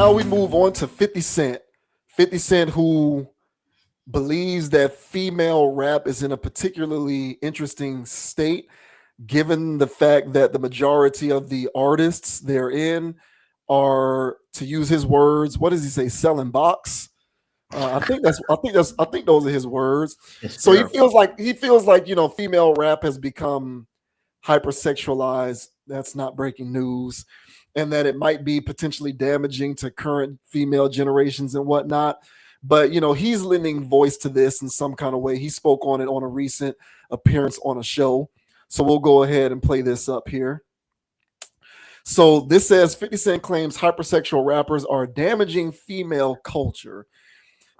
now we move on to 50 Cent. 50 Cent, who believes that female rap is in a particularly interesting state, given the fact that the majority of the artists therein are, to use his words, what does he say, selling box? I think those are his words. It's So terrible. he feels like female rap has become hypersexualized. That's not breaking news, and that it might be potentially damaging to current female generations and whatnot. But he's lending voice to this in some kind of way. He spoke on it on a recent appearance on a show. So we'll go ahead and play this up here. So this says 50 Cent claims hypersexual rappers are damaging female culture.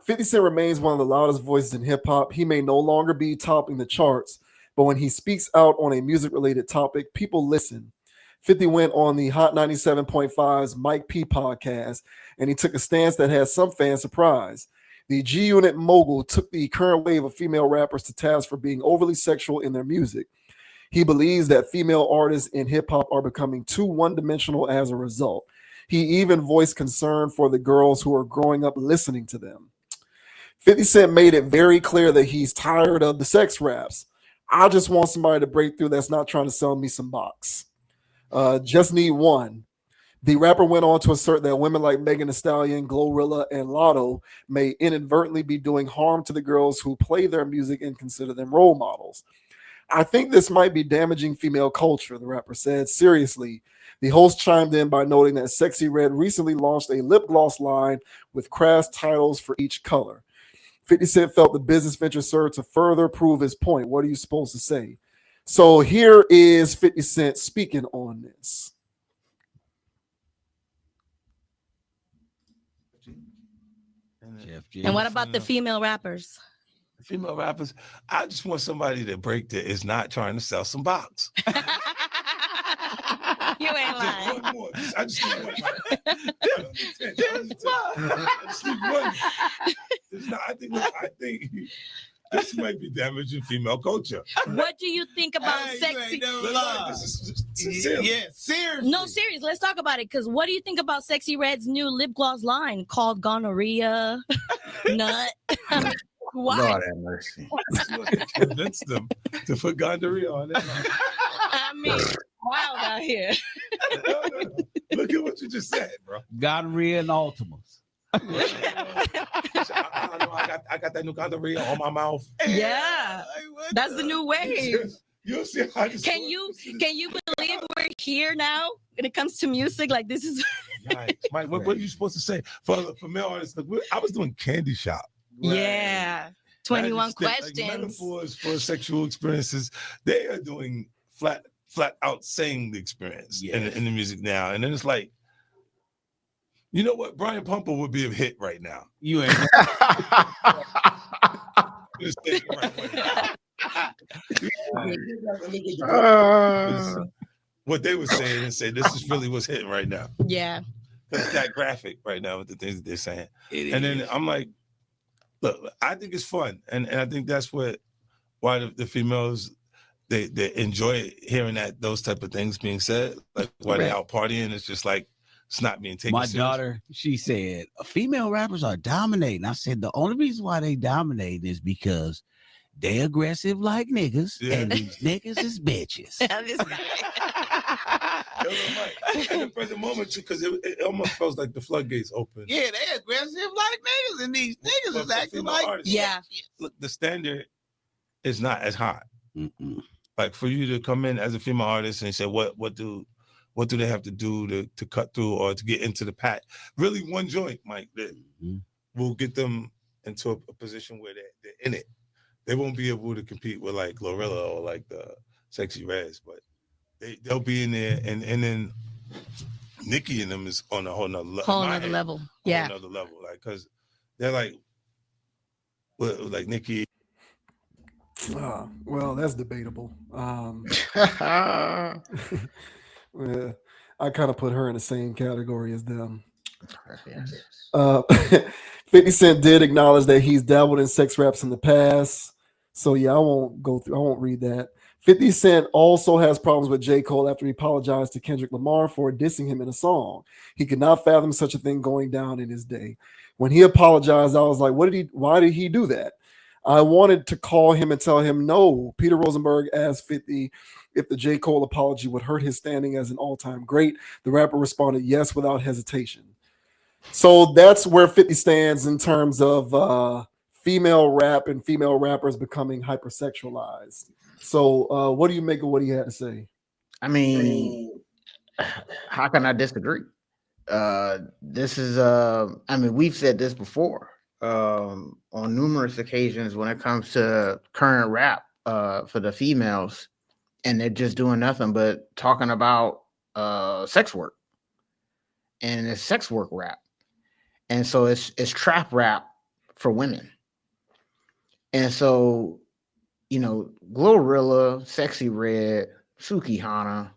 50 Cent remains one of the loudest voices in hip hop. He may no longer be topping the charts, but when he speaks out on a music related topic, people listen. 50 went on the Hot 97.5's Mike P podcast, and he took a stance that had some fans surprised. The G Unit mogul took the current wave of female rappers to task for being overly sexual in their music. He believes that female artists in hip hop are becoming too one-dimensional as a result. He even voiced concern for the girls who are growing up listening to them. 50 Cent made it very clear that he's tired of the sex raps. I just want somebody to break through that's not trying to sell me some box. Just need one. The rapper went on to assert that women like Megan Thee Stallion, Glorilla, and Lotto may inadvertently be doing harm to the girls who play their music and consider them role models. I think this might be damaging female culture, the rapper said. Seriously. The host chimed in by noting that Sexy Red recently launched a lip gloss line with crass titles for each color. 50 Cent felt the business venture served to further prove his point. What are you supposed to say? So here is 50 Cent speaking on this. And what about the female rappers? Female rappers, I just want somebody to break that is not trying to sell some box. You ain't lying. One more. I just need one. I just need one. I think this might be damaging female culture. What do you think about sexy? Serious. No, serious. Let's talk about it. Because what do you think about Sexy Red's new lip gloss line called Gonorrhea Nut? Why? Lord have mercy. Convince them to put gonorrhea on it. I mean, wild out here. No. Look at what you just said, bro. Gonorrhea and Ultimas. I got that new gonorrhea on my mouth. Yeah, that's the new wave. You'll see how Can you believe we're here now when it comes to music? Like this is. Yikes. Mike, what are you supposed to say for male artists? Look, I was doing Candy Shop. Right. Yeah, 21 questions. Like metaphors for sexual experiences. They are doing flat out saying the experience in the music now, and then it's like, you know what? Brian Pumper would be a hit right now. You ain't. What they were saying and say this is really what's hitting right now. Yeah, it's that graphic right now with the things that they're saying. Then I'm like, look, I think it's fun, and I think that's why the females they enjoy hearing those type of things being said. Like while they're out partying, it's just like it's not being taken. My daughter, she said, female rappers are dominating. I said the only reason why they dominate is because they aggressive like niggas, and these niggas is bitches. In the present moment, because it almost feels like the floodgates open. Yeah, they aggressive like niggas, and these niggas is acting like artists, Look, the standard is not as high. Mm-mm. Like for you to come in as a female artist and say, what do they have to do to cut through or to get into the pack? Really, one joint, Mike, that will get them into a position where they're in it. They won't be able to compete with like Glorilla or like the Sexy Reds, but they'll be in there, and then Nicki and them is on a whole nother level. Another level, like because they're like Nicki. Well, that's debatable. Yeah, I kind of put her in the same category as them. 50 Cent did acknowledge that he's dabbled in sex raps in the past. So yeah, I won't read that. 50 Cent also has problems with J. Cole after he apologized to Kendrick Lamar for dissing him in a song. He could not fathom such a thing going down in his day. When he apologized, I was like, why did he do that? I wanted to call him and tell him no. Peter Rosenberg asked 50 if the J. Cole apology would hurt his standing as an all-time great. The rapper responded yes without hesitation. So that's where 50 stands in terms of female rap and female rappers becoming hypersexualized. So what do you make of what he had to say? I mean, how can I disagree? This is I mean, we've said this before on numerous occasions when it comes to current rap for the females, and they're just doing nothing but talking about sex work, and it's sex work rap, and so it's trap rap for women. And so, you know, Glorilla, Sexy Red, Suki Hana,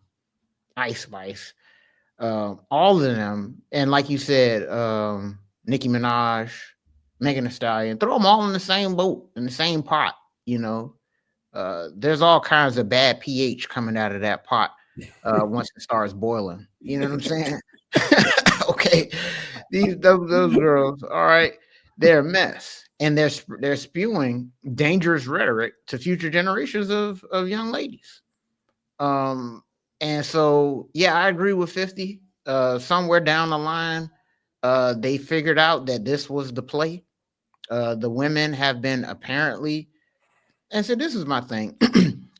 Ice Spice, all of them, and like you said, Nicki Minaj, Megan Thee Stallion, throw them all in the same boat, in the same pot. You know, there's all kinds of bad pH coming out of that pot once it starts boiling. You know what I'm saying? Okay, those girls, all right, they're a mess, and they're spewing dangerous rhetoric to future generations of young ladies. And so, yeah, I agree with 50. Somewhere down the line, they figured out that this was the play. The women have been apparently, and so this is my thing.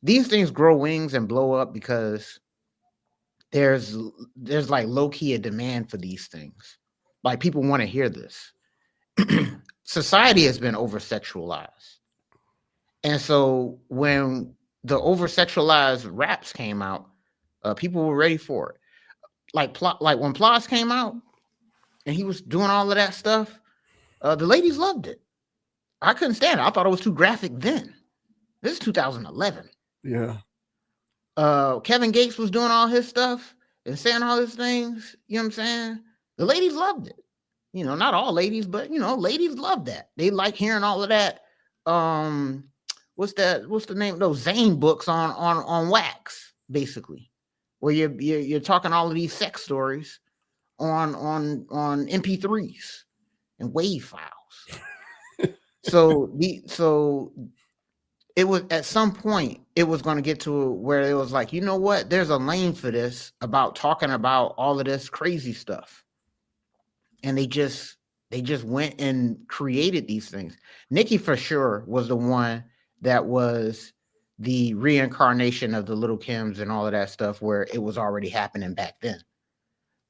These things grow wings and blow up because there's like low-key a demand for these things. Like, people want to hear this. Society has been over-sexualized. And so when the over-sexualized raps came out, people were ready for it. Like when Plas came out and he was doing all of that stuff, the ladies loved it. I couldn't stand it. I thought it was too graphic then. This is 2011. Yeah. Kevin Gates was doing all his stuff and saying all his things. You know what I'm saying? The ladies loved it. You know, not all ladies, but you know, ladies love that. They like hearing all of that. What's the name of those Zane books on wax, basically, where you're talking all of these sex stories on MP3s and WAV files. so it was, at some point, it was going to get to where it was like, you know what? There's a lane for this, about talking about all of this crazy stuff. And they just went and created these things. Nicki, for sure, was the one that was the reincarnation of the Little Kims and all of that stuff, where it was already happening back then.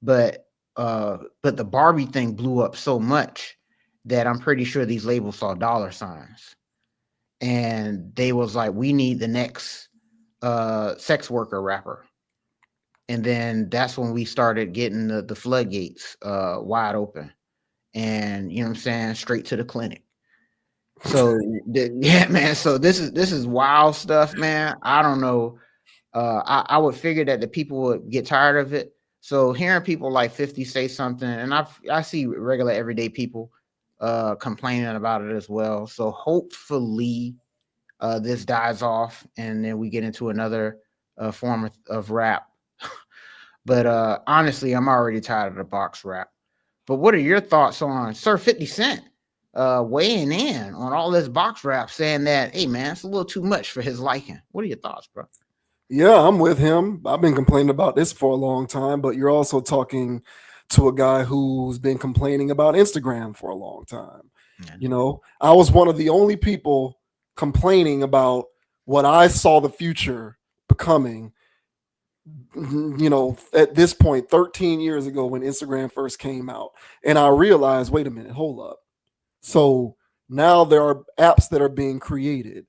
But the Barbie thing blew up so much that I'm pretty sure these labels saw dollar signs. And they was like, we need the next sex worker rapper. And then that's when we started getting the floodgates wide open. And, you know what I'm saying, straight to the clinic. So, yeah, man. So this is wild stuff, man. I don't know. I would figure that the people would get tired of it. So hearing people like 50 say something, and I see regular everyday people complaining about it as well. So hopefully this dies off and then we get into another form of rap. But honestly, I'm already tired of the box rap. But what are your thoughts on Sir 50 Cent weighing in on all this box rap, saying that, hey, man, it's a little too much for his liking? What are your thoughts, bro? Yeah, I'm with him. I've been complaining about this for a long time, but you're also talking to a guy who's been complaining about Instagram for a long time. Yeah. You know, I was one of the only people complaining about what I saw the future becoming, you know, at this point, 13 years ago when Instagram first came out. And I realized, wait a minute, hold up. So now there are apps that are being created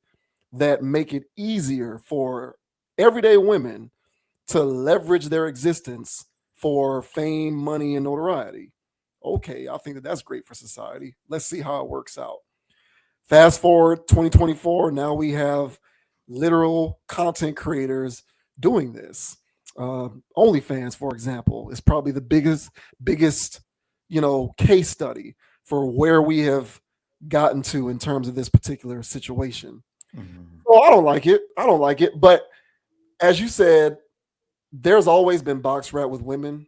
that make it easier for everyday women to leverage their existence for fame, money, and notoriety. Okay, I think that's great for society. Let's see how it works out. Fast forward 2024, now we have literal content creators doing this. OnlyFans, for example, is probably the biggest, you know, case study for where we have gotten to in terms of this particular situation. Mm-hmm. Well, I don't like it, but as you said, there's always been box rap with women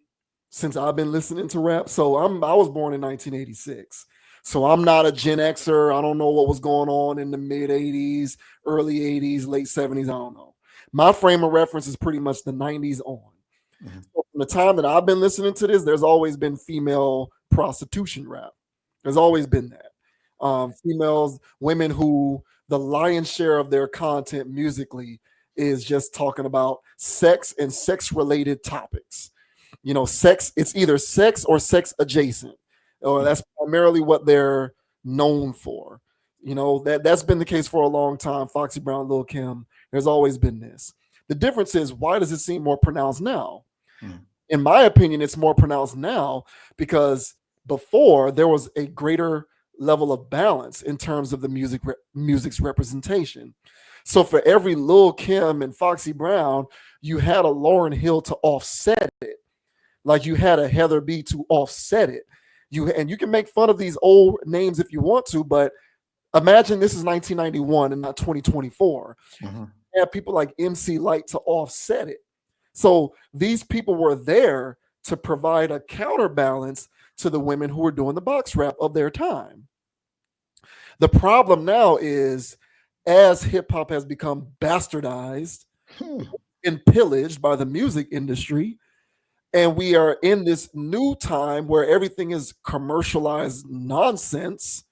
since I've been listening to rap. So I was born in 1986. So I'm not a Gen Xer. I don't know what was going on in the mid 80s, early 80s, late 70s. I don't know. My frame of reference is pretty much the 90s on. Mm-hmm. So from the time that I've been listening to this, there's always been female prostitution rap. There's always been that. Females, women who the lion's share of their content musically is just talking about sex and sex-related topics. You know, sex, it's either sex or sex adjacent. Or that's primarily what they're known for. You know, that's been the case for a long time. Foxy Brown, Lil' Kim, there's always been this. The difference is, why does it seem more pronounced now? In my opinion, it's more pronounced now because before there was a greater level of balance in terms of the music's representation. So for every Lil' Kim and Foxy Brown, you had a Lauryn Hill to offset it. Like you had a Heather B to offset it. And you can make fun of these old names if you want to, but imagine this is 1991 and not 2024. Mm-hmm. You have people like MC Lyte to offset it. So these people were there to provide a counterbalance to the women who were doing the box rap of their time. The problem now is, as hip hop has become bastardized and pillaged by the music industry, and we are in this new time where everything is commercialized nonsense,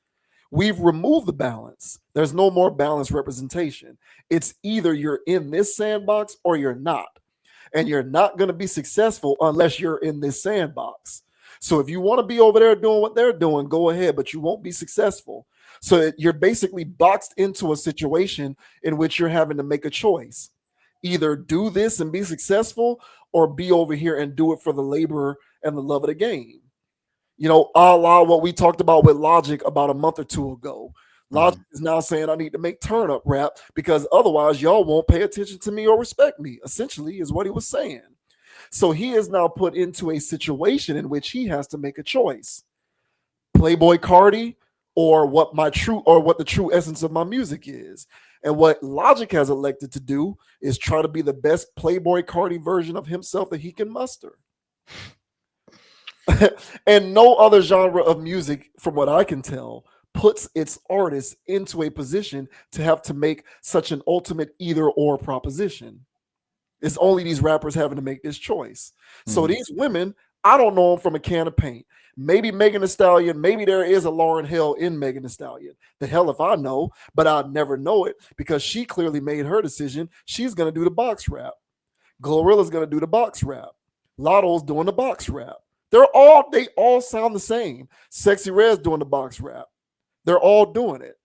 we've removed the balance. There's no more balanced representation. It's either you're in this sandbox or you're not. And you're not going to be successful unless you're in this sandbox. So if you want to be over there doing what they're doing, go ahead, but you won't be successful. So you're basically boxed into a situation in which you're having to make a choice. Either do this and be successful, or be over here and do it for the labor and the love of the game. You know, a la what we talked about with Logic about a month or two ago. Logic is now saying I need to make turn up rap because otherwise y'all won't pay attention to me or respect me, essentially is what he was saying. So he is now put into a situation in which he has to make a choice. Playboy Cardi or what the true essence of my music is. And what Logic has elected to do is try to be the best Playboy Cardi version of himself that he can muster. And no other genre of music, from what I can tell, puts its artists into a position to have to make such an ultimate either or proposition. It's only these rappers having to make this choice. So these women, I don't know them from a can of paint. Maybe Megan Thee Stallion, maybe there is a Lauryn Hill in Megan Thee Stallion. The hell if I know, but I'd never know it because she clearly made her decision. She's going to do the box rap. Glorilla's going to do the box rap. Lotto's doing the box rap. They all sound the same. Sexy Red's doing the box rap. They're all doing it.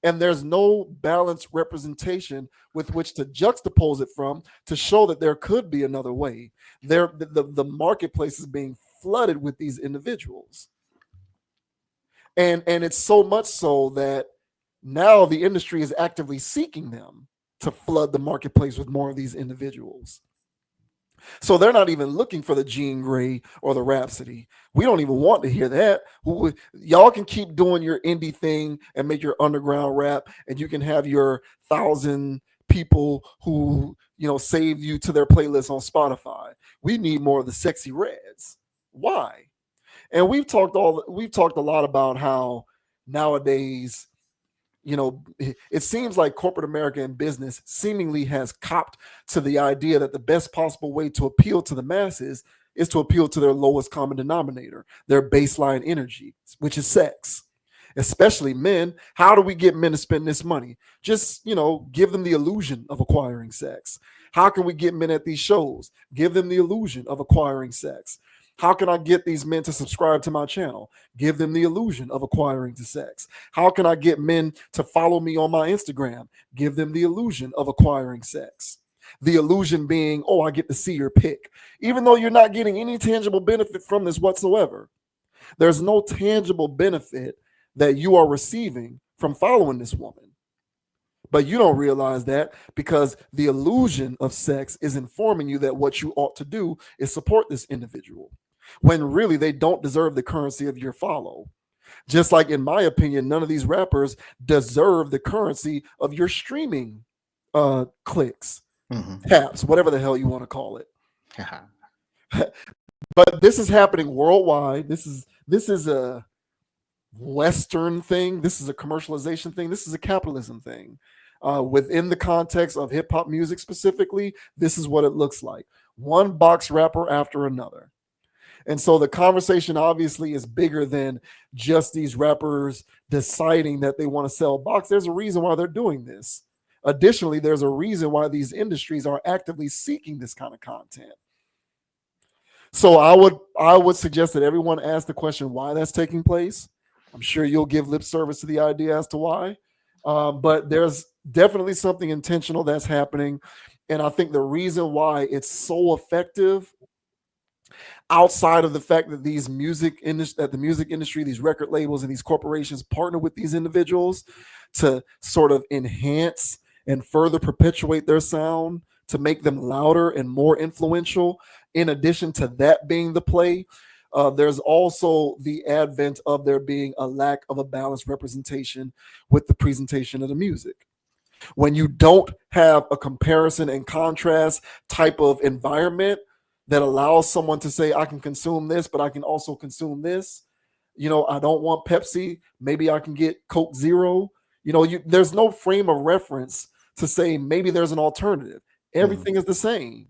And there's no balanced representation with which to juxtapose it from to show that there could be another way. The marketplace is being flooded with these individuals. And it's so much so that now the industry is actively seeking them to flood the marketplace with more of these individuals. So they're not even looking for the Jean Grey or the Rhapsody. We don't even want to hear that. Y'all can keep doing your indie thing and make your underground rap, and you can have your 1,000 people who, you know, save you to their playlist on Spotify. We need more of the Sexy Reds. Why? And we've talked a lot about how nowadays, you know, it seems like corporate America and business seemingly has copped to the idea that the best possible way to appeal to the masses is to appeal to their lowest common denominator, their baseline energy, which is sex. Especially men. How do we get men to spend this money? Just, you know, give them the illusion of acquiring sex. How can we get men at these shows? Give them the illusion of acquiring sex. How can I get these men to subscribe to my channel? Give them the illusion of acquiring to sex. How can I get men to follow me on my Instagram? Give them the illusion of acquiring sex. The illusion being, oh, I get to see your pic, even though you're not getting any tangible benefit from this whatsoever. There's no tangible benefit that you are receiving from following this woman. But you don't realize that because the illusion of sex is informing you that what you ought to do is support this individual, when really they don't deserve the currency of your follow. Just like, in my opinion, none of these rappers deserve the currency of your streaming clicks. taps, whatever the hell you want to call it. But this is happening worldwide. This is a Western thing. This is a commercialization thing. This is a capitalism thing. Within the context of hip hop music specifically, this is what it looks like. One box rapper after another. And so the conversation obviously is bigger than just these rappers deciding that they want to sell box. There's a reason why they're doing this. Additionally, there's a reason why these industries are actively seeking this kind of content. So I would suggest that everyone ask the question why that's taking place. I'm sure you'll give lip service to the idea as to why. But there's definitely something intentional that's happening. And I think the reason why it's so effective, outside of the fact that the music industry, these record labels and these corporations partner with these individuals to sort of enhance and further perpetuate their sound, to make them louder and more influential. In addition to that being the play, there's also the advent of there being a lack of a balanced representation with the presentation of the music. When you don't have a comparison and contrast type of environment that allows someone to say, I can consume this, but I can also consume this. You know, I don't want Pepsi. Maybe I can get Coke Zero. You know, there's no frame of reference to say maybe there's an alternative. Everything is the same.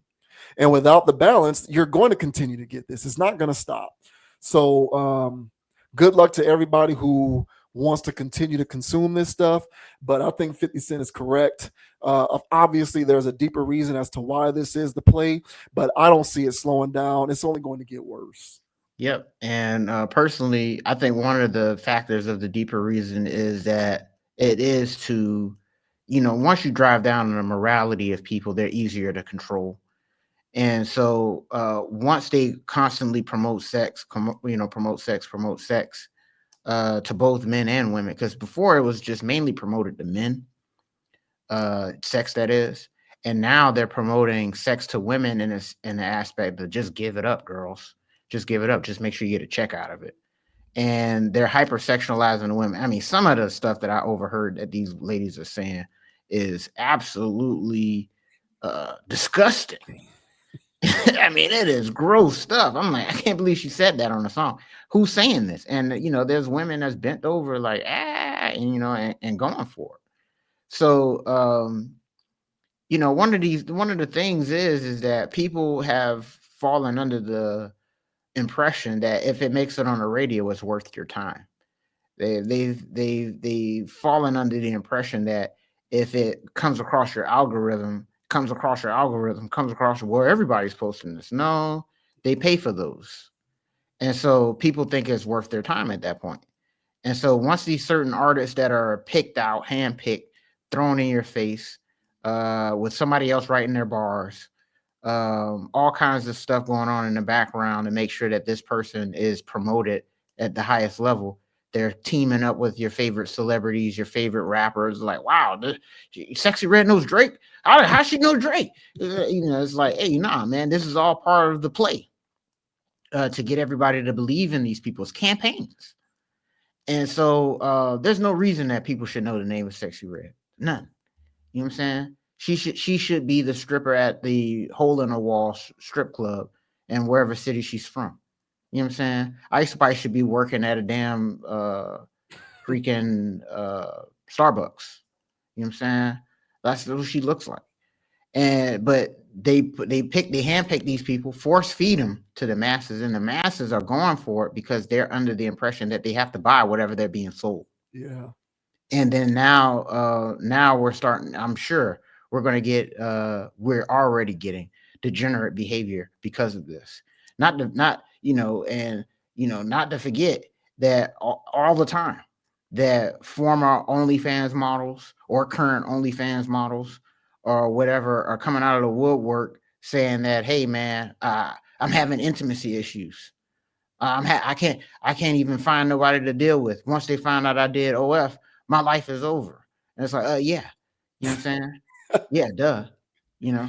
And without the balance, you're going to continue to get this. It's not going to stop. So good luck to everybody who wants to continue to consume this stuff. But I think 50 Cent is correct. Obviously, there's a deeper reason as to why this is the play, but I don't see it slowing down. It's only going to get worse. Yep. And personally, I think one of the factors of the deeper reason is that it is to, you know, once you drive down on the morality of people, they're easier to control. And so once they constantly promote sex to both men and women, because before it was just mainly promoted to men, sex that is, and now they're promoting sex to women in the aspect of just give it up, girls, just give it up, just make sure you get a check out of it. And they're hypersexualizing the women. I mean, some of the stuff that I overheard that these ladies are saying is absolutely disgusting. I mean, it is gross stuff. I'm like, I can't believe she said that on the song. Who's saying this? And, you know, there's women that's bent over like, and, you know, and going for it. So, you know, one of the things is that people have fallen under the impression that if it makes it on the radio, it's worth your time. They've fallen under the impression that if it comes across your algorithm, where everybody's posting this. No, they pay for those. And so people think it's worth their time at that point. And so once these certain artists that are picked out, handpicked, thrown in your face, with somebody else writing their bars, all kinds of stuff going on in the background to make sure that this person is promoted at the highest level. They're teaming up with your favorite celebrities, your favorite rappers. Like, wow, Sexy Red knows Drake. How she know Drake? You know, it's like, hey, nah, man, this is all part of the play to get everybody to believe in these people's campaigns. And so there's no reason that people should know the name of Sexy Red. None. You know what I'm saying? She should be the stripper at the Hole in the Wall strip club and wherever city she's from. You know what I'm saying? Ice Spice should be working at a damn freaking Starbucks. You know what I'm saying? That's what she looks like. But they handpick these people, force feed them to the masses, and the masses are going for it because they're under the impression that they have to buy whatever they're being sold. Yeah. And then now we're starting. I'm sure we're going to get. We're already getting degenerate behavior because of this. Not to forget that all the time that former OnlyFans models or current OnlyFans models or whatever are coming out of the woodwork saying that, hey man, I'm having intimacy issues. I can't even find nobody to deal with. Once they find out I did OF, my life is over. And it's like, yeah, you know what I'm saying? Yeah, duh, you know.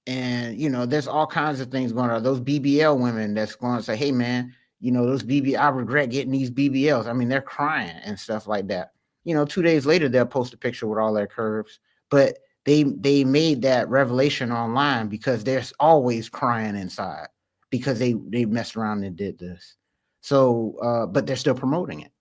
And you know, there's all kinds of things going on. Those BBL women that's going to say, hey man, you know, I regret getting these BBLs. I mean, they're crying and stuff like that. You know, 2 days later, they'll post a picture with all their curves, but they made that revelation online because they're always crying inside because they messed around and did this. So, but they're still promoting it.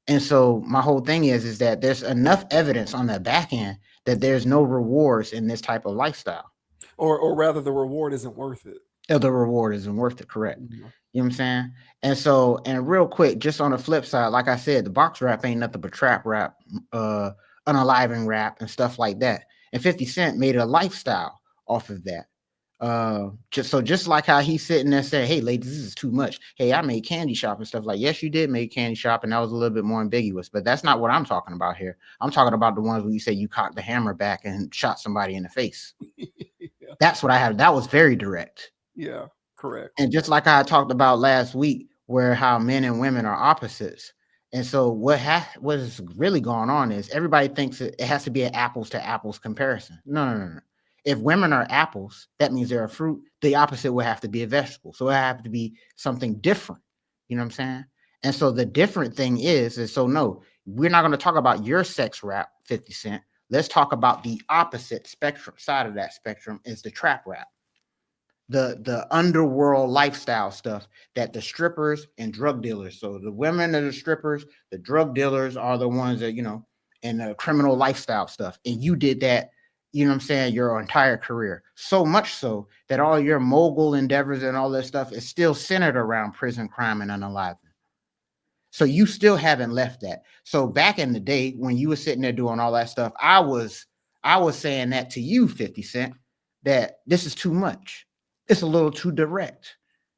And so my whole thing is that there's enough evidence on the back end that there's no rewards in this type of lifestyle. Or rather, the reward isn't worth it. The reward isn't worth it, correct. Mm-hmm. You know what I'm saying? And so, and real quick, just on the flip side, like I said, the box rap ain't nothing but trap rap, unaliving rap and stuff like that. And 50 Cent made a lifestyle off of that. Just like how he's sitting there saying, hey, ladies, this is too much. Hey, I made Candy Shop and stuff. Like, yes, you did make Candy Shop, and that was a little bit more ambiguous, but that's not what I'm talking about here. I'm talking about the ones where you say you cocked the hammer back and shot somebody in the face. Yeah. That's what I have. That was very direct. Yeah, correct. And just like I talked about last week, where how men and women are opposites. And so what is really going on is everybody thinks it has to be an apples to apples comparison. No. If women are apples, that means they're a fruit. The opposite would have to be a vegetable. So it have to be something different. You know what I'm saying? And so the different thing is so no, we're not going to talk about your sex rap, 50 Cent. Let's talk about the opposite spectrum. Side of that spectrum is the trap rap. The underworld lifestyle stuff that the strippers and drug dealers. So the women are the strippers, the drug dealers are the ones that, you know, and the criminal lifestyle stuff. And you did that, you know what I'm saying, your entire career. So much so that all your mogul endeavors and all that stuff is still centered around prison, crime, and unaliving. So you still haven't left that. So back in the day when you were sitting there doing all that stuff, I was saying that to you, 50 Cent, that this is too much. It's a little too direct.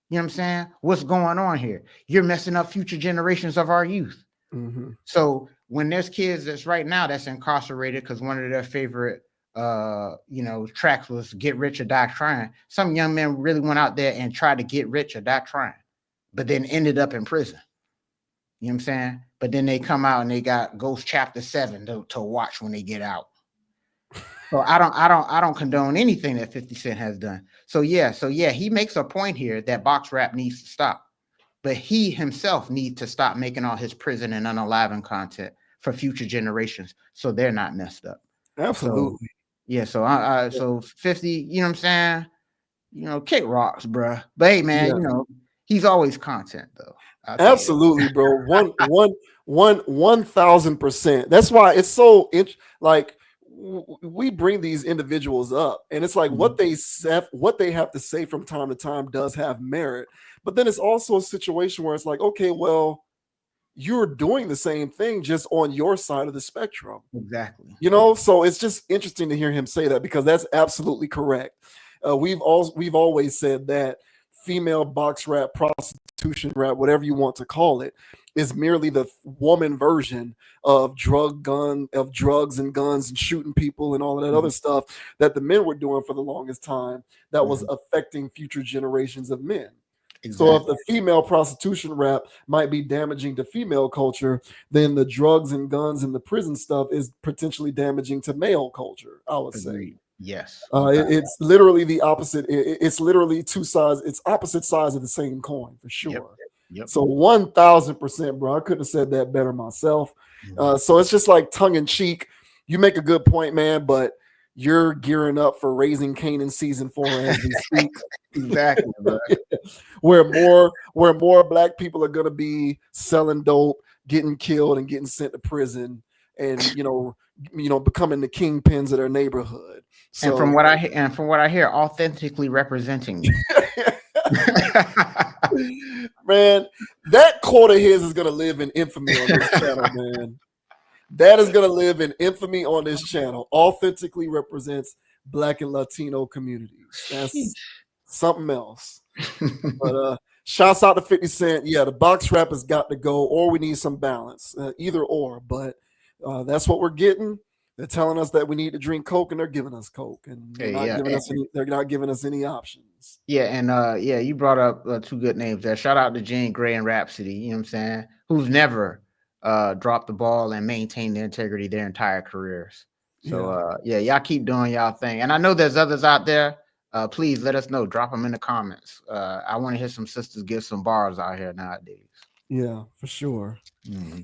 You know what I'm saying? What's going on here? You're messing up future generations of our youth. Mm-hmm. So when there's kids that's right now that's incarcerated because one of their favorite tracks was Get Rich or Die Trying, some young men really went out there and tried to get rich or die trying, but then ended up in prison. You know what I'm saying? But then they come out and they got Ghost Chapter 7 to watch when they get out. So I don't condone anything that 50 Cent has done. So yeah, he makes a point here that box rap needs to stop, but he himself needs to stop making all his prison and unaliving content for future generations, so they're not messed up. Absolutely. So 50, you know what I'm saying? You know, kick rocks, bruh. But hey, man, you know, he's always content though. Absolutely, bro. 1,000%. That's why it's so like we bring these individuals up, and it's like what they have to say from time to time does have merit, but then it's also a situation where it's like, okay, well, you're doing the same thing just on your side of the spectrum. Exactly. You know, so it's just interesting to hear him say that because that's absolutely correct. We've always said that female box rap, prostitution rap, whatever you want to call it, is merely the woman version of drugs and guns and shooting people and all of that other stuff that the men were doing for the longest time that was affecting future generations of men. Exactly. So if the female prostitution rap might be damaging to female culture, then the drugs and guns and the prison stuff is potentially damaging to male culture, I would say. Yes. It's literally the opposite. It's literally two sides. It's opposite sides of the same coin for sure. Yep. So 1,000%, bro. I couldn't have said that better myself. So it's just like tongue in cheek. You make a good point, man, but you're gearing up for Raising Kanan season 4 as we speak. Exactly, bro. where more black people are gonna be selling dope, getting killed, and getting sent to prison, and you know, becoming the kingpins of their neighborhood. So, and from what I hear, authentically representing you. Man, that quote of his is gonna live in infamy on this channel, man. That is gonna live in infamy on this channel. Authentically represents Black and Latino communities. That's something else. But shouts out to 50 Cent. Yeah, the box rap has got to go, or we need some balance. Either or, but that's what we're getting. They're telling us that we need to drink Coke, and they're giving us Coke, and they're not giving us any options. Yeah, and you brought up two good names there. Shout out to Jane Grey and Rhapsody, you know what I'm saying? Who's never dropped the ball and maintained their integrity their entire careers. So y'all keep doing y'all thing. And I know there's others out there. Please let us know. Drop them in the comments. I want to hear some sisters give some bars out here nowadays. Yeah, for sure. Mm-hmm.